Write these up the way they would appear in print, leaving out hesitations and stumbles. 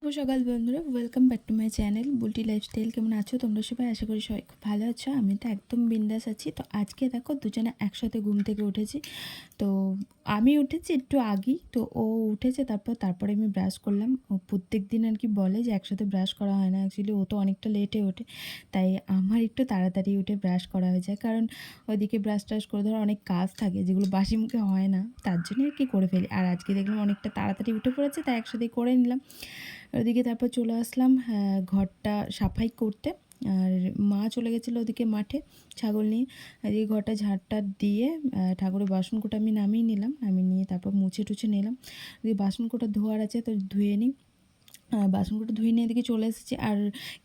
শুভ সকাল বন্ধুরা, welcome back to my channel Bulti lifestyle. কেমন আছো তোমরা সবাই? আশা করি সবাই খুব ভালো আছো। আমি তো একদম বিন্দাস আছি। তো আজকে দেখো দুজনে একসাথে ঘুম থেকে উঠেছি। তো আমি উঠেছি একটু আগেই, তো ও উঠেছে, তারপরে আমি ব্রাশ করলাম। ও প্রত্যেক দিন আর কি বলে যে একসাথে ব্রাশ করা হয় না, অ্যাকচুয়ালি ও তো অনেকটা লেটে ওঠে, তাই আমার একটু তাড়াতাড়ি উঠে ব্রাশ করা হয়ে যায়। কারণ ওইদিকে ব্রাশ ট্রাশ করে ধরো অনেক কাজ থাকে যেগুলো বাসি মুখে হয় না, তার জন্য আর কি করে ফেলি। আর আজকে দেখলাম অনেকটা তাড়াতাড়ি উঠে পড়েছে, তাই একসাথে করে নিলাম। ওদিকে তারপর চলে আসলাম ঘরটা সাফাই করতে। আর মা চলে গেছিলো ওদিকে মাঠে ছাগল নিয়ে। এদিকে ঘরটা ঝাড়টা দিয়ে ঠাকুরের বাসনকোটা আমি নামিয়ে নিলাম, নামিয়ে নিয়ে তারপর মুছে টুছে নিলাম। ওদিকে বাসনকোটা ধোয়ার আছে, তো ধুয়ে নিই। বাসনগুলো ধুয়ে নিয়ে এদিকে চলে এসেছি। আর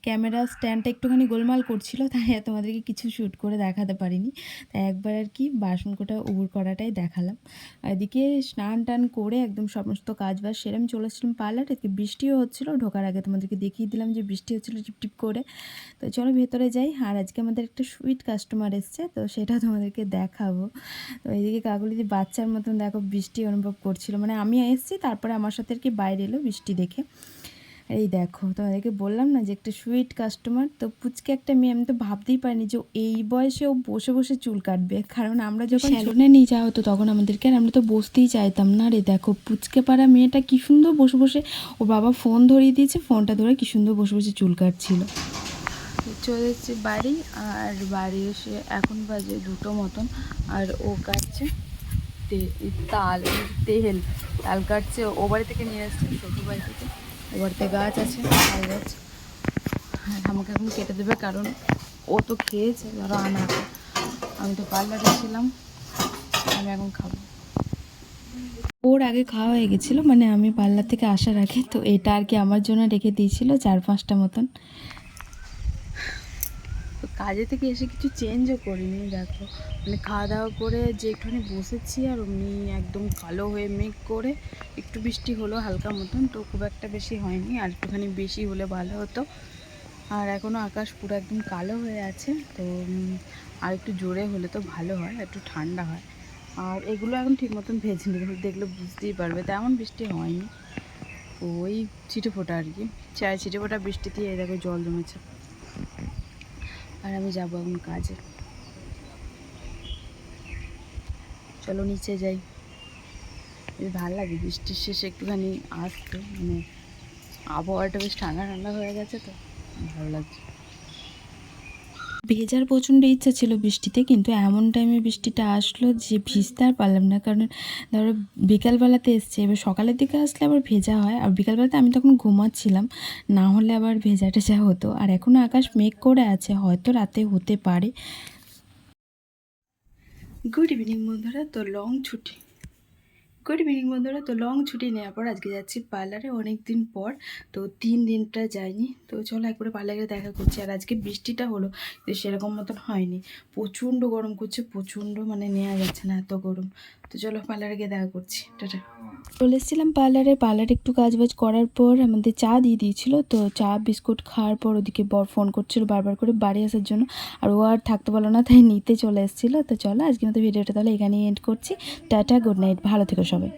ক্যামেরা স্ট্যান্ডটা একটুখানি গোলমাল করছিল, তাই তোমাদেরকে কিছু শ্যুট করে দেখাতে পারিনি। তাই একবার আর কি বাসনকোটা উবুড় করাটাই দেখালাম। এদিকে স্নান টান করে একদম সমস্ত কাজ বাজ সেরে আমি চলে এসেছিলাম পার্লারে। এদিকে বৃষ্টিও হচ্ছিলো, ঢোকার আগে তোমাদেরকে দেখিয়ে দিলাম যে বৃষ্টি হচ্ছিলো টিপটিপ করে। তো চলো ভেতরে যাই। আর আজকে আমাদের একটা সুইট কাস্টমার এসছে, তো সেটা তোমাদেরকে দেখাবো। তো এইদিকে কাকুলিদি বাচ্চার মতন দেখো বৃষ্টি অনুভব করছিল, মানে আমি এসেছি তারপরে আমার সাথে আর কি বাইরে এলো বৃষ্টি দেখে। এই দেখো তোমাদেরকে বললাম না যে একটা সুইট কাস্টমার। তো পুচকে একটা মেয়ে, আমি তো ভাবতেই পারিনি যে এই বয়সে ও বসে বসে চুল কাটবে। কারণ আমরা যখন স্যালুনে নিয়ে যাওয়া হতো তখন আমাদেরকে, আর আমরা তো বসতেই চাইতাম না। রে দেখো পুচকে পাড়া মেয়েটা কি সুন্দর বসে বসে, ওর বাবা ফোন ধরিয়ে দিয়েছে, ফোনটা ধরে কি সুন্দর বসে বসে চুল কাটছিল। চলে এসেছি বাড়ি, আর বাড়ি এসে এখন বাজে 2টো মতন। আর ও কাটছে তাল তাল কাটছে। ও বাড়ি থেকে নিয়ে আসছে, শ্বশুর বাড়ি থেকে। ও বাড়িতে গাছ আছে, তাল গাছ। হ্যাঁ, আমাকে এখন কেটে দেবে, কারণ ও তো খেয়েছে ধরো আনা। আমি তো পার্লারে ছিলাম, আমি এখন খাবো। ওর আগে খাওয়া হয়ে গেছিলো, মানে আমি পার্লার থেকে আসার আগে। তো এটা আর কি আমার জন্য রেখে দিয়েছিল 4-5টা মতন। তো কাজে থেকে এসে কিছু চেঞ্জও করিনি দেখো, মানে খাওয়া দাওয়া করে যে একটুখানি বসেছি, আর অমনি একদম কালো হয়ে মেঘ করে একটু বৃষ্টি হলো হালকা মতন, তো খুব একটা বেশি হয়নি। আর একটুখানি বেশি হলে ভালো হতো। আর এখনও আকাশ পুরো একদম কালো হয়ে আছে, তো আর একটু জোরে হলে তো ভালো হয়, একটু ঠান্ডা হয়। আর এগুলো এখন ঠিক মতন ভেজে নিতে দেখলে বুঝতেই পারবে, তেমন বৃষ্টি হয়নি, ওই ছিটে ফোটা আর কি। ছিটে ফোটা বৃষ্টি দিয়ে দেখো জল জমেছে। আর আমি যাবো এখন কাজে। চলো নিচে যাই। বেশ ভালো লাগে বৃষ্টির শেষে একটুখানি আসতে, মানে আবহাওয়াটা বেশ ঠান্ডা ঠান্ডা হয়ে গেছে, তো ভালো লাগছে। ভেজার প্রচণ্ড ইচ্ছা ছিল বৃষ্টিতে, কিন্তু এমন টাইমে বৃষ্টিটা আসলো যে ভিজতে আর পারলাম না। কারণ ধরো বিকালবেলাতে এসছে, এবার সকালের দিকে আসলে আবার ভেজা হয়, আর বিকালবেলাতে আমি তখন ঘুমাচ্ছিলাম, না হলে আবার ভেজা টেজা হতো। আর এখনও আকাশ মেঘ করে আছে, হয়তো রাতে হতে পারে। গুড ইভিনিং বন্ধুরা। তো লং ছুটি নেওয়ার পর আজকে যাচ্ছি পার্লারে, অনেক দিন পর। তো 3 দিনটা যাইনি, তো চলো একবারে পার্লারে দেখা করছি। আর আজকে বৃষ্টিটা হলো, তো সেরকম মতন হয়নি। প্রচণ্ড গরম করছে, প্রচণ্ড, মানে নেওয়া যাচ্ছে না এত গরম। তো চলো পার্লারে গিয়ে দেখা করছি, টাটা। চলে এসেছিলাম পার্লারে একটু কাজবাজ করার পর আমাদের চা দিয়ে দিয়েছিল। তো চা বিস্কুট খাওয়ার পর ওদিকে বর ফোন করছিল বারবার করে বাড়ি আসার জন্য, আর ও আর থাকতে পারলো না, তাই নিতে চলে এসেছিলো। তো চলো আজকে মতো ভিডিওটা তাহলে এখানেই এন্ড করছি। টাটা, গুড নাইট, ভালো থেকো সবাই।